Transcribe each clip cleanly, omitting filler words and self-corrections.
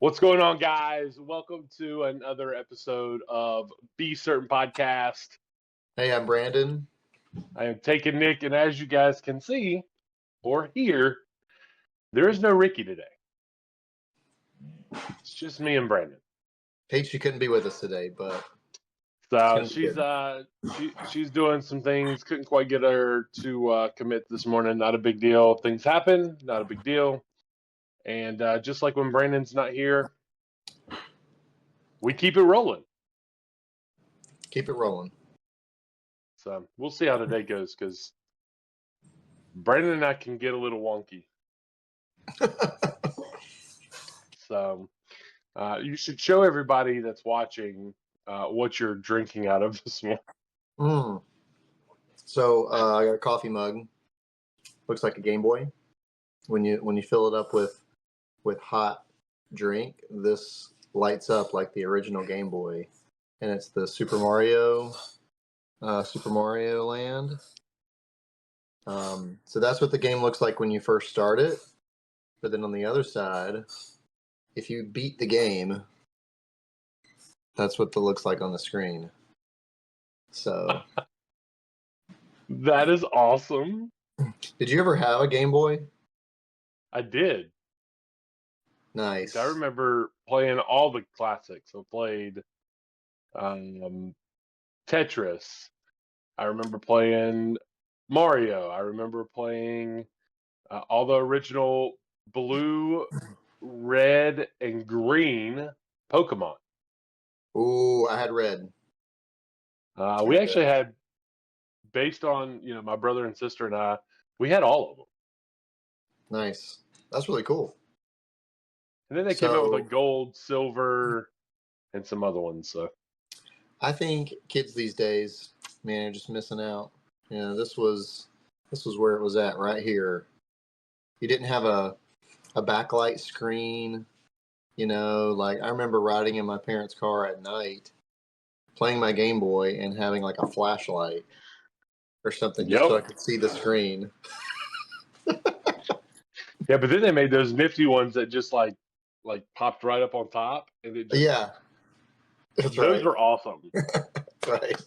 What's going on, guys? Welcome to another episode of B-SRTN Podcast. Hey, I'm Brandon. I am taking Nick, and as you guys can see or hear, there is no Rikki today. It's just me and Brandon. Hate she couldn't be with us today, but So she's doing some things. Couldn't quite get her to commit this morning. Not a big deal. Things happen. Not a big deal. And just like when Brandon's not here, we keep it rolling. Keep it rolling. So we'll see how today goes because Brandon and I can get a little wonky. So you should show everybody that's watching what you're drinking out of this morning. So I got a coffee mug. Looks like a Game Boy. When you fill it up with hot drink, this lights up like the original Game Boy, and it's the Super Mario Land. So that's what the game looks like when you first start it. But then on the other side, if you beat the game, that's what it looks like on the screen. So That is awesome. Did you ever have a Game Boy? I did. Nice. I remember playing all the classics. I played Tetris. I remember playing Mario. I remember playing all the original blue, red, and green Pokemon. Ooh, I had red. We actually had, based on my brother and sister and I, we had all of them. Nice. That's really cool. And then they came out with like gold, silver, and some other ones. So I think kids these days, man, are just missing out. This was where it was at right here. You didn't have a backlight screen. Like I remember riding in my parents' car at night, playing my Game Boy and having like a flashlight or something just so I could see the screen. Yeah, but then they made those nifty ones that just like popped right up on top, and it just, those were awesome. Right.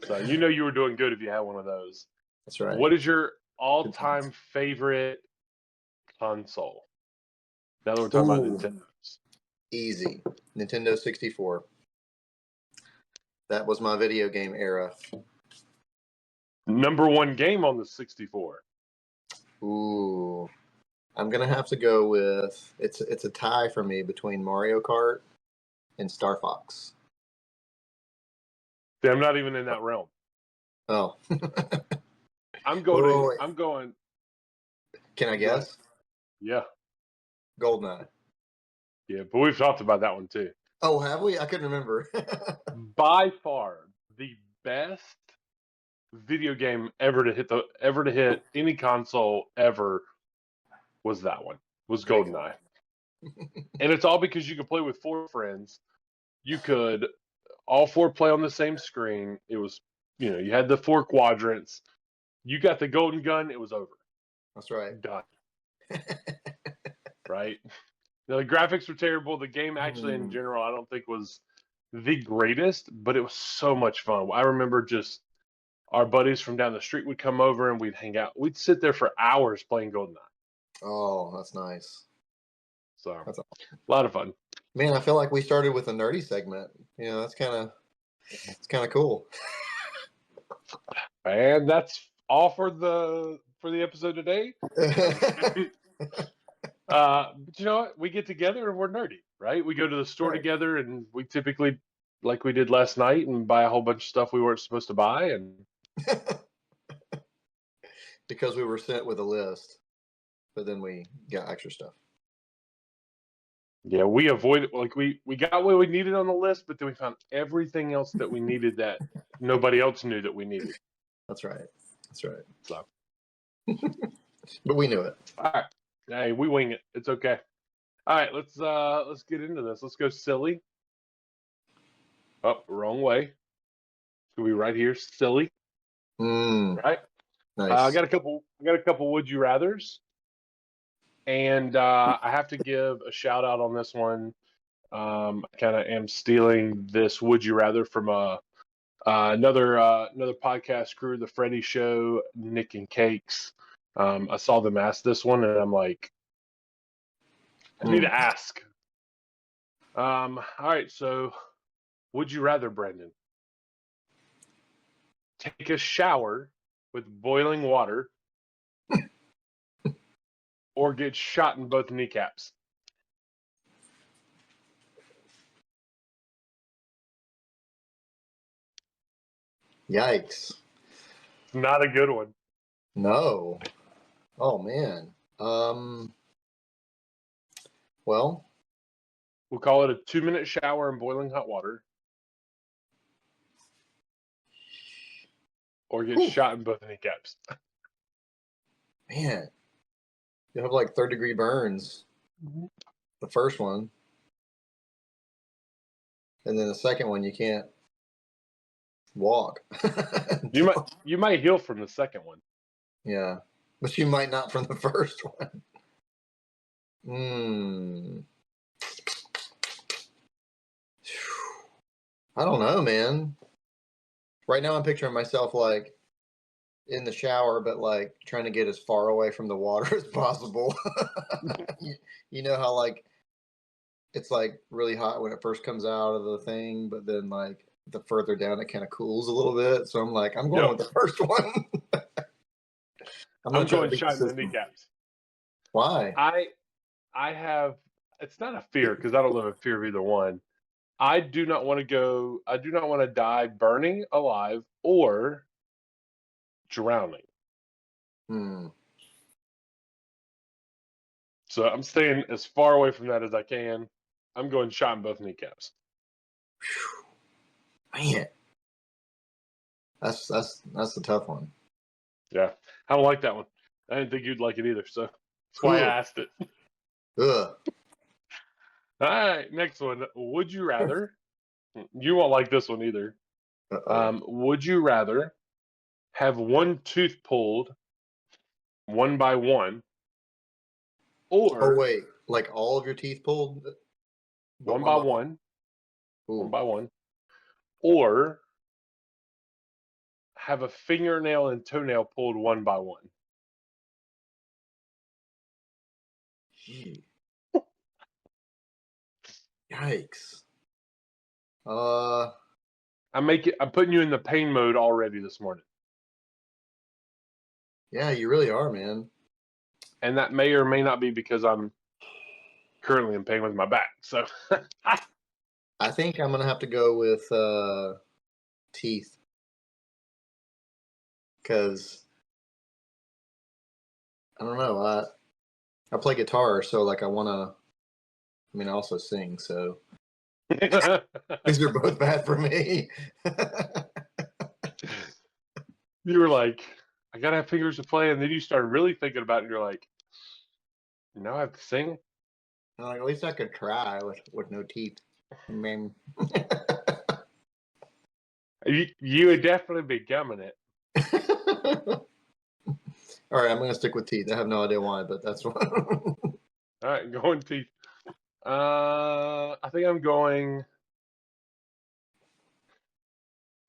So you were doing good if you had one of those. That's right. What is your all-time favorite console? Now that we're talking about Nintendo's. Easy. Nintendo 64. That was my video game era. Number one game on the 64. Ooh. I'm going to have to go with, it's a tie for me between Mario Kart and Star Fox. See, I'm not even in that realm. Oh. I'm going. Can I guess? Yeah. GoldenEye. Yeah, but we've talked about that one too. Oh, have we? I couldn't remember. By far the best video game ever to hit any console ever was that one. Was GoldenEye. And it's all because you could play with 4 friends. You could all 4 play on the same screen. It was, you had the 4 quadrants. You got the golden gun, it was over. That's right. Done. Right? Now, the graphics were terrible. The game actually in general I don't think was the greatest, but it was so much fun. I remember just our buddies from down the street would come over and we'd hang out. We'd sit there for hours playing GoldenEye. Oh, that's nice. So that's a lot of fun. Man, I feel like we started with a nerdy segment. It's kind of cool. And that's all for the episode today. But you know what? We get together and we're nerdy, right? We go to the store together and we typically, like we did last night, and buy a whole bunch of stuff we weren't supposed to buy, and because we were sent with a list, but then we got extra stuff. Yeah, we avoided, like we got what we needed on the list, but then we found everything else that we needed that nobody else knew that we needed. That's right. So, but we knew it. All right. Hey, we wing it. It's okay. All right, let's get into this. Let's go silly. Oh, wrong way. So we right here, silly. Right. Nice. I got a couple would you rather's, And I have to give a shout out on this one. I kind of am stealing this "Would You Rather" from another podcast crew, the Freddie Show, Nick and Cakes. I saw them ask this one, and I'm like, I need to ask. All right, so would you rather, Brendan, take a shower with boiling water or get shot in both kneecaps? Yikes. Not a good one. No. Oh man. Well, We'll call it a 2-minute shower in boiling hot water, or get whew, shot in both kneecaps. man, you have like 3rd-degree burns. The first one, and then the second one, you can't walk. You might heal from the second one. Yeah, but you might not from the first one. I don't know, man. Right now, I'm picturing myself like in the shower, but like trying to get as far away from the water as possible. You know how like it's like really hot when it first comes out of the thing, but then like the further down it kind of cools a little bit. So I'm like, I'm going with the first one. I'm going to shot in the kneecaps. Why? I have, it's not a fear because I don't live in fear of either one. I do not want to die burning alive or drowning. So I'm staying as far away from that as I can. I'm going shot in both kneecaps. Man, that's a tough one. Yeah, I don't like that one. I didn't think you'd like it either, so that's why I asked it. Ugh. All right, next one. Would you rather? You won't like this one either. Would you rather have one tooth pulled one by one, or wait, like all of your teeth pulled? one by one, one by one, or have a fingernail and toenail pulled one by one? Yikes. I'm putting you in the pain mode already this morning. Yeah, you really are, man. And that may or may not be because I'm currently in pain with my back. So I think I'm gonna have to go with teeth, because I don't know. I play guitar, so like I wanna. I mean, I also sing, so these are both bad for me. You were like, I gotta have fingers to play, and then you started really thinking about it, and you're like, now I have to sing? Like, at least I could try with no teeth. I mean, You would definitely be gumming it. all right, I'm gonna stick with teeth. I have no idea why, but that's what. All right, going teeth. I think I'm going.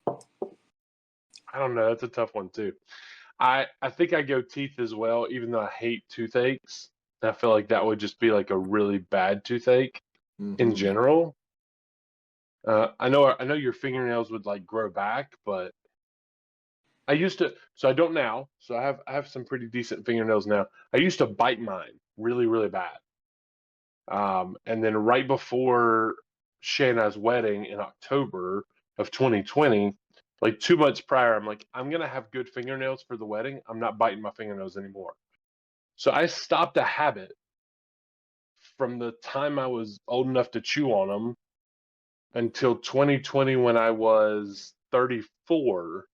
I don't know. That's a tough one too. I think I go teeth as well, even though I hate toothaches. I feel like that would just be like a really bad toothache in general. I know your fingernails would like grow back, but I used to. So I don't now. So I have some pretty decent fingernails now. I used to bite mine really really bad. And then right before Shayna's wedding in October of 2020, like 2 months prior, I'm like, I'm gonna have good fingernails for the wedding. I'm not biting my fingernails anymore. So I stopped a habit from the time I was old enough to chew on them until 2020 when I was 34.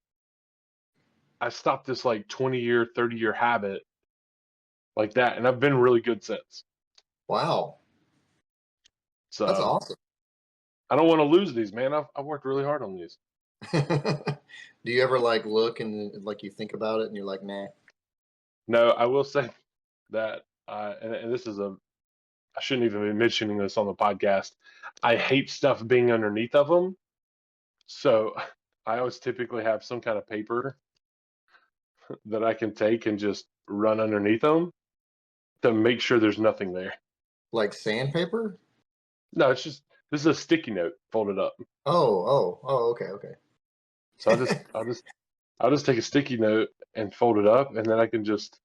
I stopped this like 20-year, 30-year habit like that, and I've been really good since. Wow, So that's awesome. I don't want to lose these, man. I've worked really hard on these. Do you ever like look and like you think about it and you're like, nah? No, I will say that and this is I shouldn't even be mentioning this on the podcast. I hate stuff being underneath of them. So I always typically have some kind of paper that I can take and just run underneath them to make sure there's nothing there. Like sandpaper? No, this is a sticky note folded up. Oh, okay. So I'll just take a sticky note and fold it up, and then I can just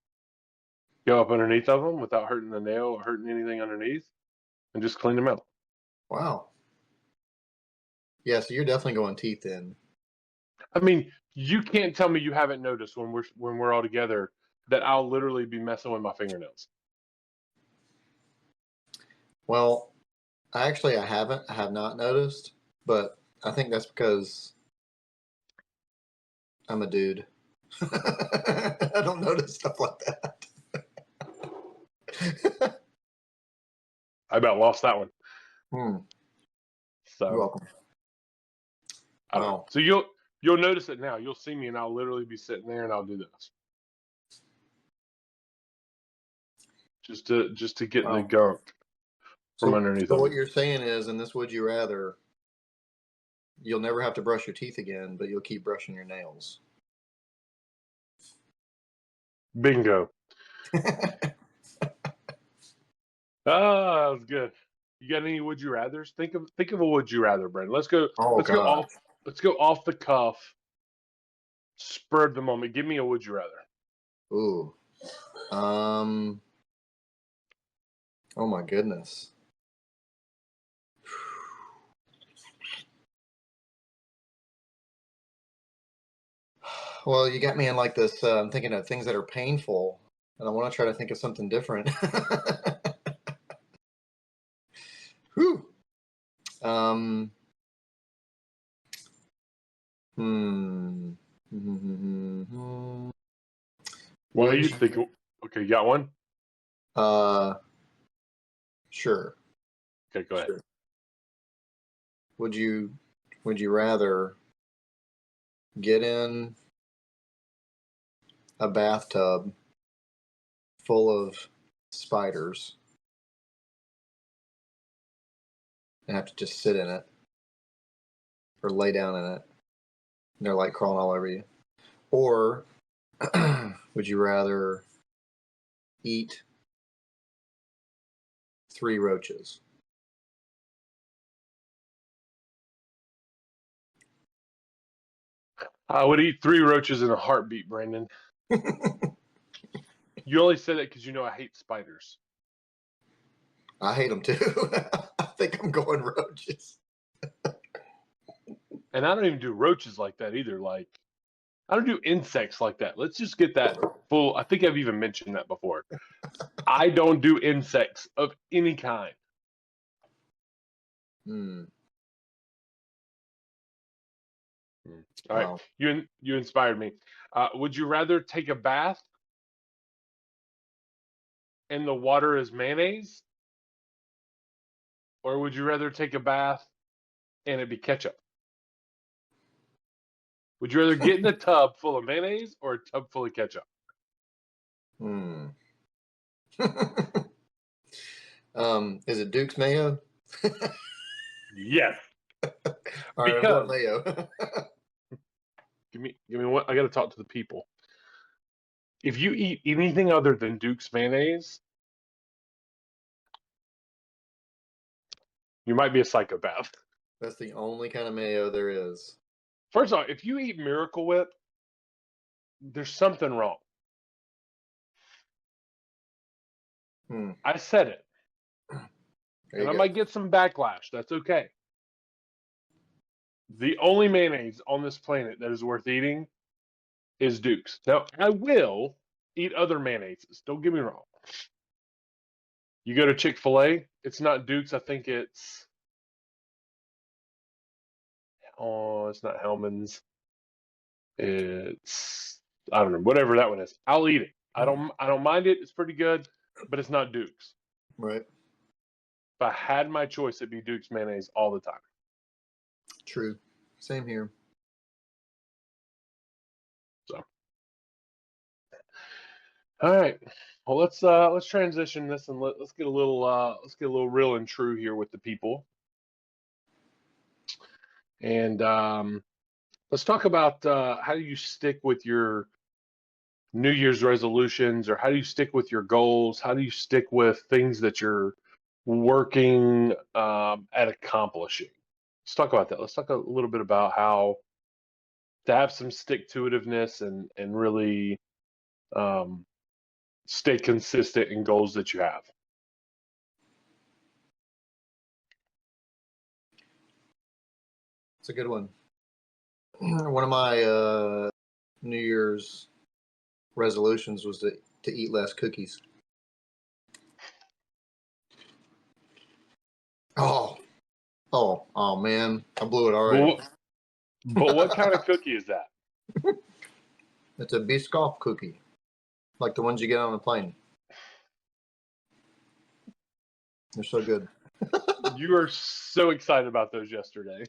go up underneath of them without hurting the nail or hurting anything underneath, and just clean them out. Wow. Yeah, so you're definitely going teeth in. I mean, you can't tell me you haven't noticed when we're all together that I'll literally be messing with my fingernails. Well, I have not noticed, but I think that's because I'm a dude. I don't notice stuff like that. I about lost that one. You're So welcome. I don't know. Wow. So you'll notice it now. You'll see me, and I'll literally be sitting there, and I'll do this just to get the Wow. gunk from So underneath what them. you're saying is, in this Would You Rather, you'll never have to brush your teeth again, but you'll keep brushing your nails. Bingo. Ah, that was good. You got any would you rather's? Think of a would you rather, Brandon. Oh Let's go God. off the cuff, spur of the moment. Give me a would you rather. Ooh. Oh my goodness. Well, you got me in like this. I'm thinking of things that are painful, and I want to try to think of something different. Whew. Um. Hmm. Well, Would you you? think? Okay, you got one. Uh. Sure. Okay, go ahead. Sure. Would you? Would you rather get in a bathtub full of spiders and have to just sit in it, or lay down in it, and they're like crawling all over you? Or would you rather eat 3 roaches? I would eat 3 roaches in a heartbeat, Brandon. You only said that because you know I hate spiders. I hate them too. I think I'm going roaches. And I don't even do roaches like that either. Like, I don't do insects like that. Let's just get that full. I think I've even mentioned that before. I don't do insects of any kind. Hmm. All right, Wow. you inspired me. Would you rather take a bath and the water is mayonnaise, or would you rather take a bath and it be ketchup? Would you rather get in a tub full of mayonnaise or a tub full of ketchup? Hmm. Is it Duke's mayo? Yes, All right, I'm going because mayo. give me what I got to talk to the people. If you eat anything other than Duke's mayonnaise, you might be a psychopath. That's the only kind of mayo there is. First off, if you eat Miracle Whip, there's something wrong. Hmm. I said it, There and I you go. might get some backlash. That's okay. The only mayonnaise on this planet that is worth eating is Duke's. Now, I will eat other mayonnaises. Don't get me wrong. You go to Chick-fil-A, it's not Duke's. I think it's not Hellman's. It's, I don't know, whatever that one is. I'll eat it. I don't mind it. It's pretty good, but it's not Duke's. Right. If I had my choice, it'd be Duke's mayonnaise all the time. True. Same here. So, all right. Well, let's transition this and let's get a little real and true here with the people, and let's talk about how do you stick with your New Year's resolutions, or how do you stick with your goals? How do you stick with things that you're working at accomplishing? Let's talk about that. Let's talk a little bit about how to have some stick to itiveness and really um, stay consistent in goals that you have. It's a good one. One of my New Year's resolutions was to eat less cookies. Oh man, I blew it already. But what kind of cookie is that? It's a Biscoff cookie, like the ones you get on the plane. They're so good. You were so excited about those yesterday.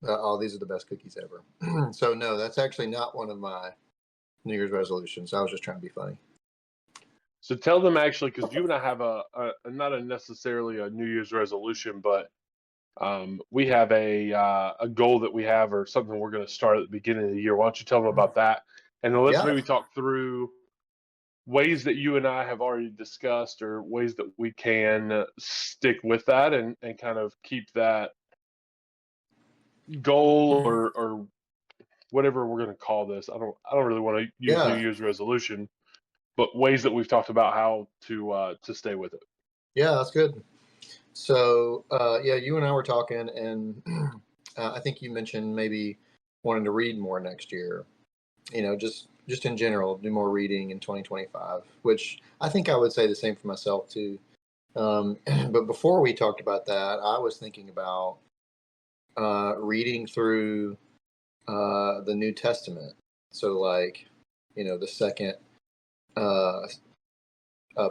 Oh, these are the best cookies ever. So no, that's actually not one of my New Year's resolutions. I was just trying to be funny. So tell them actually, because you and I have a not a necessarily a New Year's resolution, but we have a goal that we have or something we're going to start at the beginning of the year. Why don't you tell them about that? And then let's Yeah. maybe talk through ways that you and I have already discussed or ways that we can stick with that and kind of keep that goal or whatever we're going to call this. I don't really want to use New Yeah. Year's resolution, but ways that we've talked about how to stay with it. Yeah, that's good. So yeah, you and I were talking, and I think you mentioned maybe wanting to read more next year. You know, just in general, do more reading in 2025, which I think I would say the same for myself too. But before we talked about that, I was thinking about reading through the New Testament. So, like, you know, the second uh,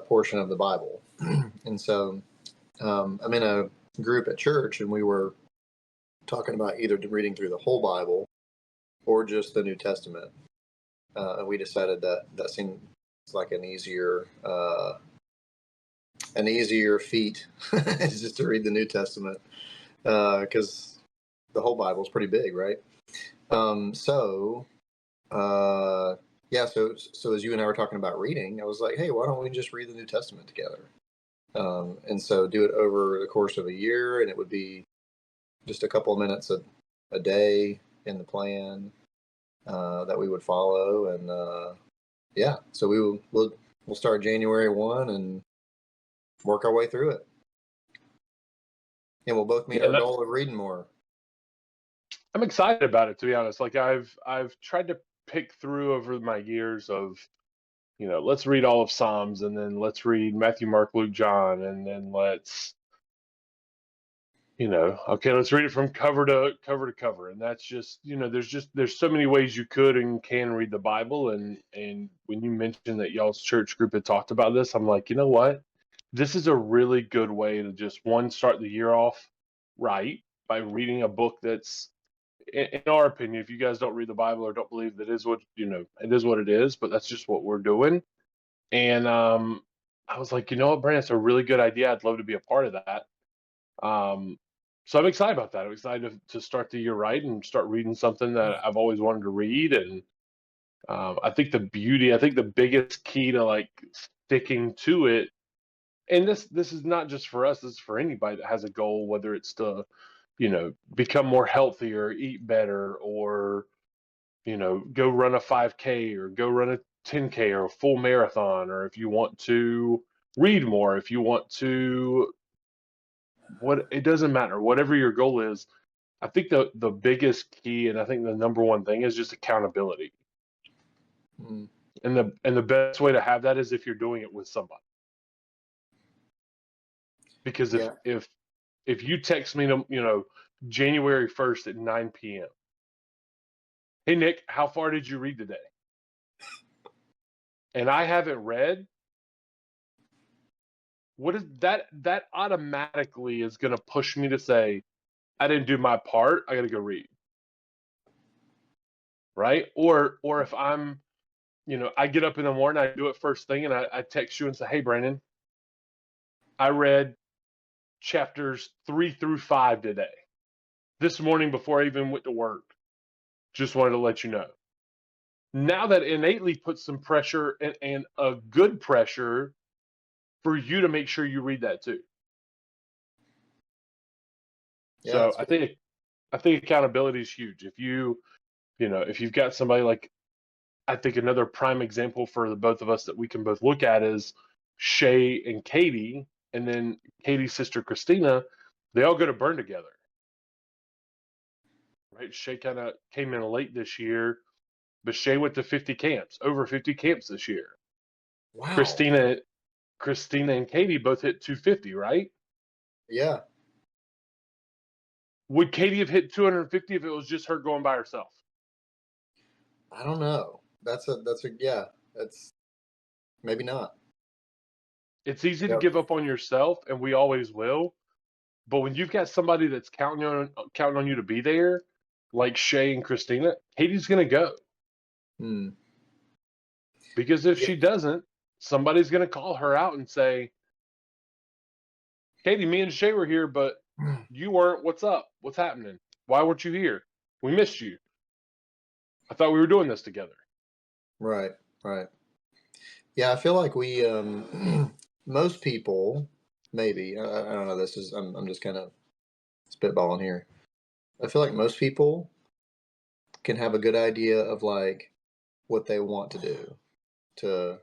portion of the Bible. And so I'm in a group at church, and we were talking about either reading through the whole Bible or just the New Testament. And we decided that that seemed like an easier feat is just to read the New Testament because the whole Bible is pretty big, right? Yeah, so as you and I were talking about reading, I was like, hey, why don't we just read the New Testament together? And so do it over the course of a year, and it would be just a couple of minutes a day in the plan that we would follow, and yeah, so we'll start January 1 and work our way through it, and we'll both meet Yeah, our goal of reading more. I'm excited about it, to be honest. Like I've tried to pick through over my years of, let's read all of Psalms and then let's read Matthew, Mark, Luke, John, and then okay, let's read it from cover to cover. And that's just, there's so many ways you could and can read the Bible. And when you mentioned that y'all's church group had talked about this, I'm like, you know what? This is a really good way to just start the year off right by reading a book that's, in our opinion, if you guys don't read the Bible or don't believe that is what, it is what it is, but that's just what we're doing. And I was like, you know what, Brandon, it's a really good idea. I'd love to be a part of that. So I'm excited about that. I'm excited to start the year right and start reading something that I've always wanted to read. And I think the biggest key to like sticking to it, and this is not just for us, this is for anybody that has a goal, whether it's to, become more healthy or eat better or, go run a 5K or go run a 10K or a full marathon, or if you want to read more, if you want to, it doesn't matter, whatever your goal is. I think the biggest key, and I think the number one thing, is just accountability. Mm. And the best way to have that is if you're doing it with somebody. Because Yeah. if you text me, January 1st at 9 p.m. Hey Nick, how far did you read today? And I haven't read, what is that? That automatically is going to push me to say, I didn't do my part. I got to go read. Right? Or if I'm I get up in the morning, I do it first thing, and I text you and say, "Hey, Brandon, I read chapters 3 through 5 today. This morning before I even went to work. Just wanted to let you know." Now that innately puts some pressure and a good pressure for you to make sure you read that too. Yeah, So that's I good. think accountability is huge. If if you've got somebody like, I think another prime example for the both of us that we can both look at is Shay and Katie, and then Katie's sister Christina. They all go to Burn together, right? Shay kind of came in late this year, but Shay went to 50 camps, over 50 camps this year. Wow. Christina and Katie both hit 250, right? Yeah. Would Katie have hit 250 if it was just her going by herself? I don't know. Yeah. That's maybe not. It's easy to Yep. give up on yourself, and we always will. But when you've got somebody that's counting on you to be there, like Shay and Christina, Katie's gonna go, Hmm. because if Yeah. she doesn't, somebody's gonna call her out and say, "Katie, me and Shay were here, but you weren't. What's up? What's happening? Why weren't you here? We missed you. I thought we were doing this together." Right. Right. Yeah, I feel like we most people maybe I don't know. I'm just kind of spitballing here. I feel like most people can have a good idea of like what they want to do to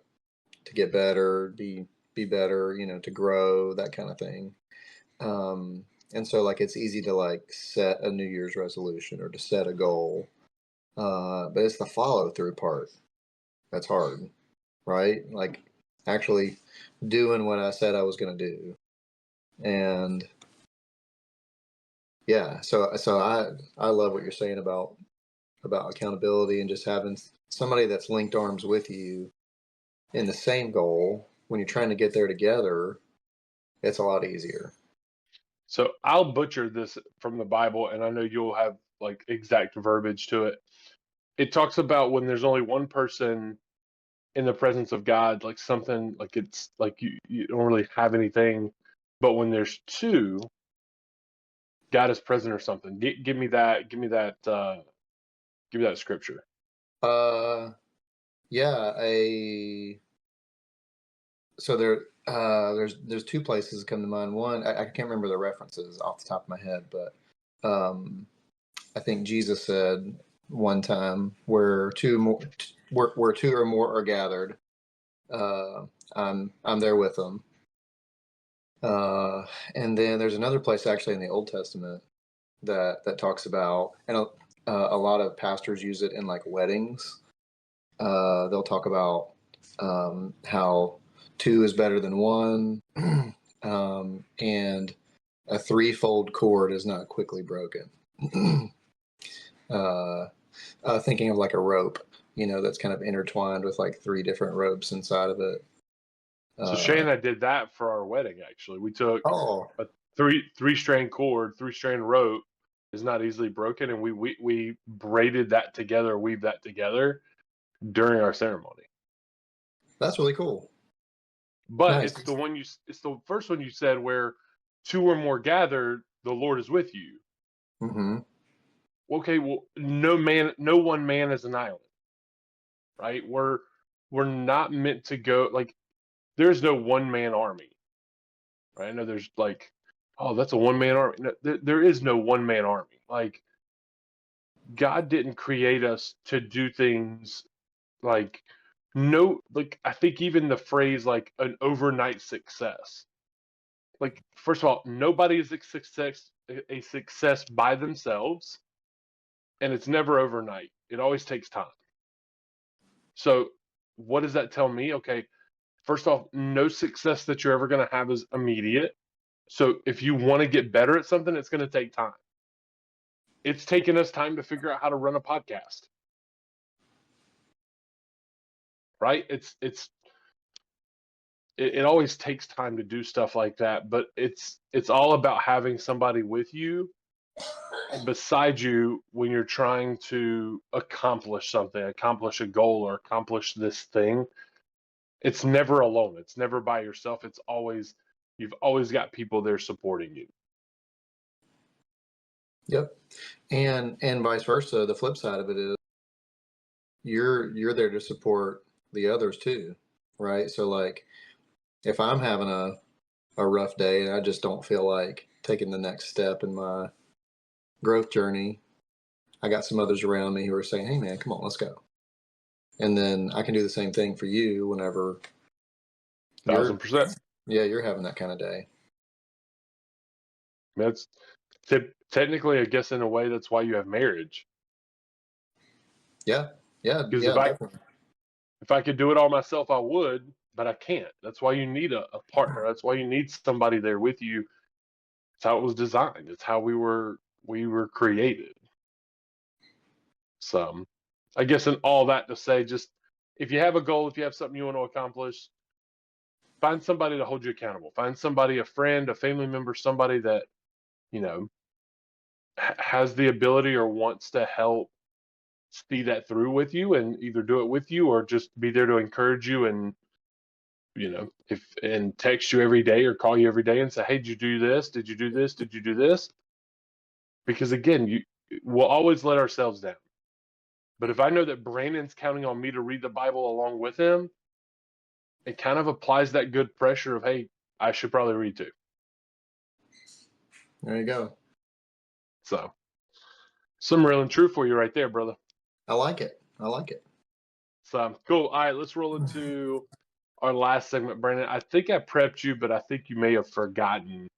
get better, be better, to grow, that kind of thing. And so like it's easy to like set a New Year's resolution or to set a goal. But it's the follow through part that's hard, right? Like actually doing what I said I was going to do. And yeah, so I love what you're saying about accountability and just having somebody that's linked arms with you in the same goal. When you're trying to get there together, it's a lot easier. So I'll butcher this from the Bible, and I know you'll have like exact verbiage to it. It talks about when there's only one person in the presence of God, like something like it's like you don't really have anything, but when there's two, God is present or something. Give me that. Give me that scripture. Uh, yeah, so there's two places that come to mind. One, I can't remember the references off the top of my head, but I think Jesus said one time where two or more are gathered, uh, I'm there with them. And then there's another place actually in the Old Testament that talks about, and a lot of pastors use it in like weddings. They'll talk about how two is better than one, and a threefold cord is not quickly broken. uh, Thinking of like a rope, that's kind of intertwined with like three different ropes inside of it. So Shay Uh, and I did that for our wedding. Actually, we took oh, a three strand cord, 3 strand rope is not easily broken, and we braided that together, weaved that together during our ceremony. that's really cool. But Nice. it's the first one you said where two or more gathered, the Lord is with you. Mm-hmm. Okay, well, no one man is an island, right? We're not meant to go like there's no one man army, right? I know there's like, oh, that's a one man army. No, there is no one man army. Like God didn't create us to do things like no, like I think even the phrase like an overnight success. Like first of all, nobody is a success by themselves, and it's never overnight. It always takes time. So what does that tell me? Okay, first off, no success that you're ever going to have is immediate. So if you want to get better at something, it's going to take time. It's taken us time to figure out how to run a podcast, right? It always takes time to do stuff like that, but it's all about having somebody with you beside you when you're trying to accomplish something, accomplish a goal, or accomplish this thing. It's never alone. It's never by yourself. You've always got people there supporting you. Yep. And vice versa. The flip side of it is you're there to support the others too, right? So like if I'm having a rough day and I just don't feel like taking the next step in my growth journey, I got some others around me who are saying, "Hey man, come on, let's go." And then I can do the same thing for you whenever you're 1000%. you're having that kind of day. That's technically, I guess, in a way, that's why you have marriage. Yeah. Yeah, Because yeah, definitely. if I could do it all myself, I would, but I can't. That's why you need a partner. That's why you need somebody there with you. It's how it was designed. It's how we were created. So, I guess in all that to say, just if you have a goal, if you have something you want to accomplish, find somebody to hold you accountable. Find somebody, a friend, a family member, somebody that, you know, has the ability or wants to help see that through with you, and either do it with you or just be there to encourage you, and and text you every day or call you every day and say, "Hey, did you do this? Did you do this? Did you do this?" Because again, we'll always let ourselves down. But if I know that Brandon's counting on me to read the Bible along with him, it kind of applies that good pressure of, "Hey, I should probably read too." There you go. So, some real and true for you right there, brother. I like it. I like it. So cool. All right, let's roll into our last segment, Brandon. I think I prepped you, but I think you may have forgotten.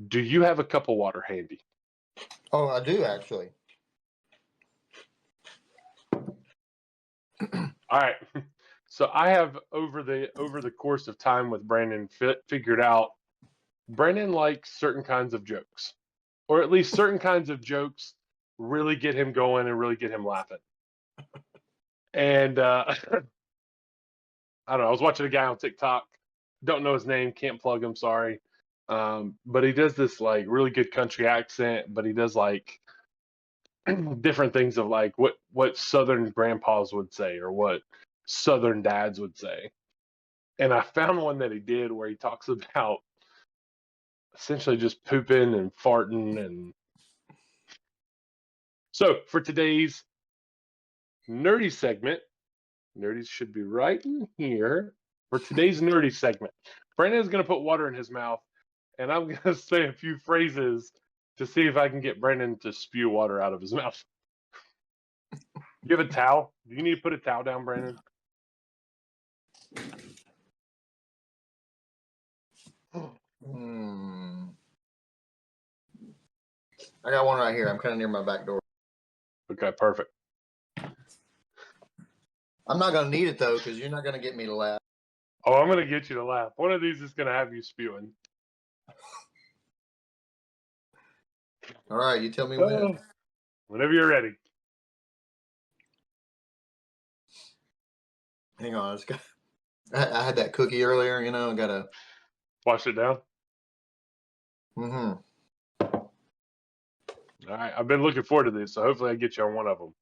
Do you have a cup of water handy? Oh, I do actually. All right. So I have over the course of time with Brandon figured out Brandon likes certain kinds of jokes, or at least certain kinds of jokes really get him going and really get him laughing. And I don't know. I was watching a guy on TikTok. Don't know his name. Can't plug him. Sorry. But he does this like really good country accent. But he does like different things of like what Southern grandpas would say or what Southern dads would say. And I found one that he did where he talks about essentially just pooping and farting. And so for today's nerdy segment, nerdies should be right in here. For today's nerdy segment, Brandon is going to put water in his mouth, and I'm going to say a few phrases to see if I can get Brandon to spew water out of his mouth. You have a towel? Do you need to put a towel down, Brandon? I got one right here. I'm kind of near my back door. Okay, perfect. I'm not going to need it though, because you're not going to get me to laugh. Oh, I'm going to get you to laugh. One of these is going to have you spewing. All right, you tell me when. Whenever you're ready. Hang on, I had that cookie earlier. I gotta. Wash it down. Mm-hmm. All right, I've been looking forward to this, so hopefully I get you on one of them.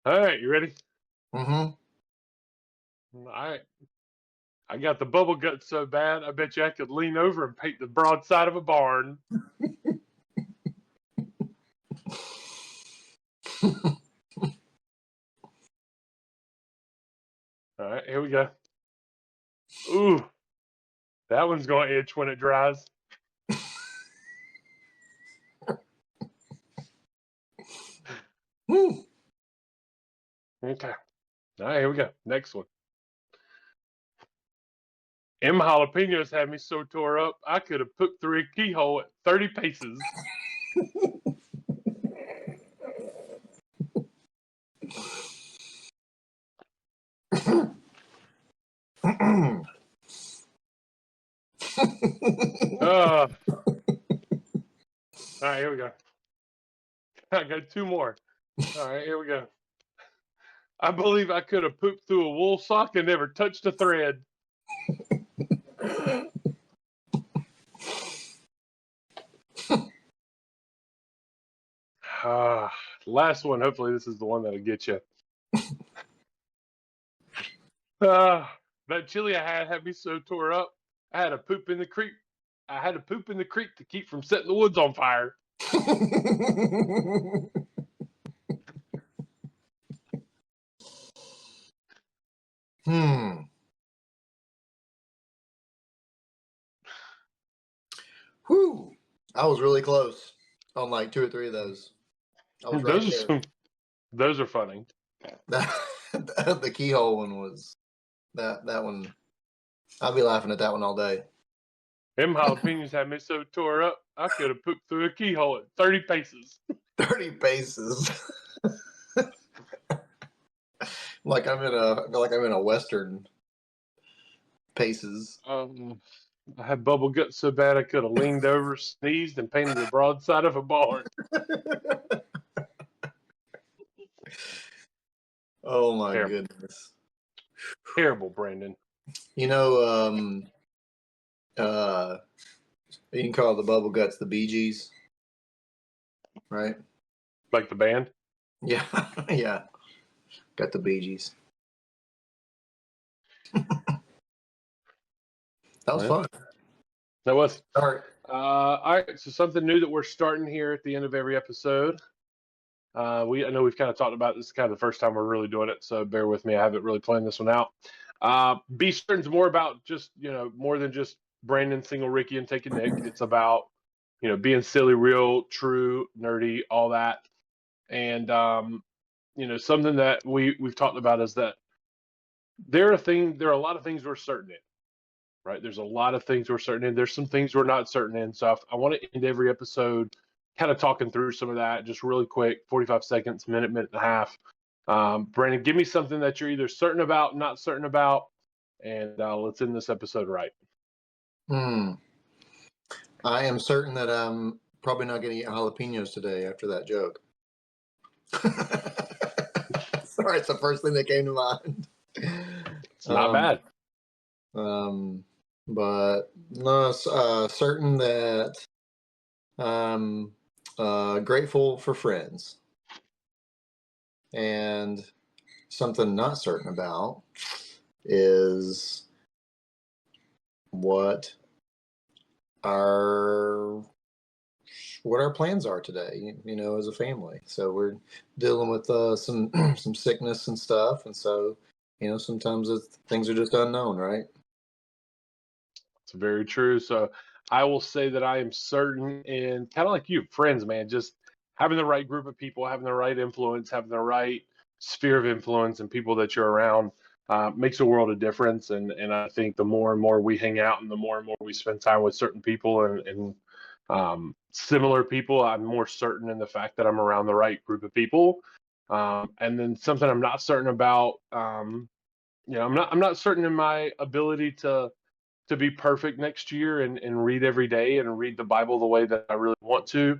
All right, you ready? Mm-hmm. All right. I got the bubble gut so bad, I bet you I could lean over and paint the broadside of a barn. All right, here we go. Ooh, that one's going to itch when it dries. Okay. All right, here we go. Next one. Them jalapenos had me so tore up, I could have put through a keyhole at 30 paces. All right, here we go. I got two more. All right, here we go. I believe I could have pooped through a wool sock and never touched a thread. Last one. Hopefully, this is the one that'll get you. That chili I had me so tore up. I had to poop in the creek. I had to poop in the creek to keep from setting the woods on fire. Whew. I was really close on like 2 or 3 of those. I was right there. Those are funny. The keyhole one was that one. I'll be laughing at that one all day. Them jalapenos had me so tore up, I could have pooped through a keyhole at 30 paces. 30 paces. like I'm in a Western paces. I had bubble guts so bad I could have leaned over, sneezed, and painted the broadside of a barn. Oh my Terrible. goodness. Terrible, Brandon. You know, you can call the bubble guts the Bee Gees, right? Like the band? Yeah, yeah. Got the Bee Gees. That was fun. That was. All right. All right, so something new that we're starting here at the end of every episode. I know we've kind of talked about this. Is kind of the first time we're really doing it, so bear with me. I haven't really planned this one out. B-SRTN's more about just, more than just Brandon, single Rikki, and taking Nick. It's about, being silly, real, true, nerdy, all that. And, something that we've talked about is that there are a lot of things we're certain in, right? There's a lot of things we're certain in. There's some things we're not certain in. So I want to end every episode kind of talking through some of that, just really quick, 45 seconds, minute and a half. Brandon, give me something that you're either certain about, not certain about, and let's end this episode right. I am certain that I'm probably not going to eat jalapenos today after that joke. Sorry, it's the first thing that came to mind. It's not bad. But no, certain that I'm grateful for friends. And something not certain about is what our plans are today, as a family. So we're dealing with some sickness and stuff, and so sometimes things are just unknown, right? It's very true. So I will say that I am certain in, kind of like you, friends, man, just having the right group of people, having the right influence, having the right sphere of influence and people that you're around makes a world of difference. And I think the more and more we hang out and the more we spend time with certain people and similar people, I'm more certain in the fact that I'm around the right group of people. And then something I'm not certain about, I'm not certain in my ability to be perfect next year and read every day and read the Bible the way that I really want to.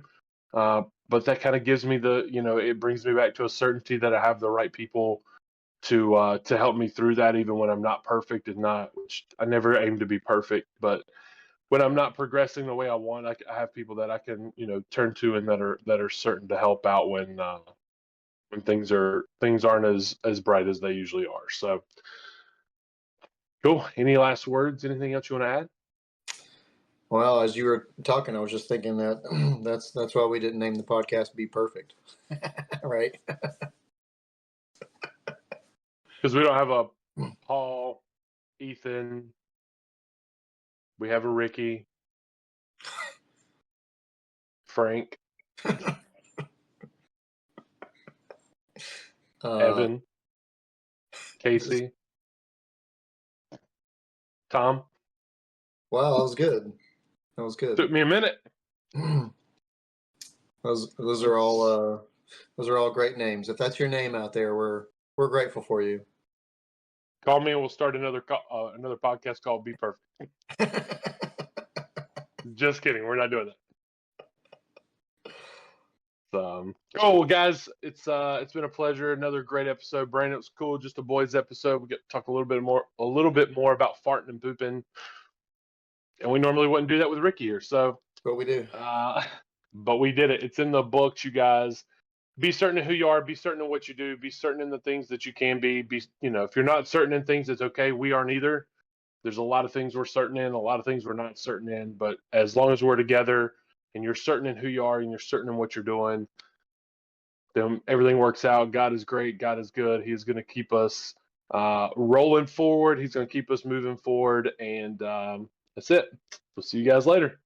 But that kind of gives me it brings me back to a certainty that I have the right people to help me through that, even when I'm not perfect which I never aim to be perfect, but when I'm not progressing the way I want, I have people that I can, turn to and that are certain to help out when things aren't as bright as they usually are. So cool. Any last words? Anything else you want to add? Well, as you were talking, I was just thinking that that's why we didn't name the podcast "Be Perfect," right? Because we don't have a Paul, Ethan. We have a Rikki, Frank, Evan, Casey, Tom. Wow, that was good. That was good. Took me a minute. Those are all great names. If that's your name out there, we're grateful for you. Call me and we'll start another podcast called Be Perfect. Just kidding. We're not doing that. Well, guys, it's been a pleasure. Another great episode. Brandon, it was cool. Just a boys episode. We get to talk a little bit more about farting and pooping, and we normally wouldn't do that with Rikki here. So, What we do. but we did it. It's in the books, you guys. be certain of who you are, be certain of what you do, be certain in the things that you can be, if you're not certain in things, it's okay. We aren't either. There's a lot of things we're certain in, a lot of things we're not certain in, but as long as we're together and you're certain in who you are and you're certain in what you're doing, then everything works out. God is great. God is good. He's going to keep us rolling forward. He's going to keep us moving forward. And that's it. We'll see you guys later.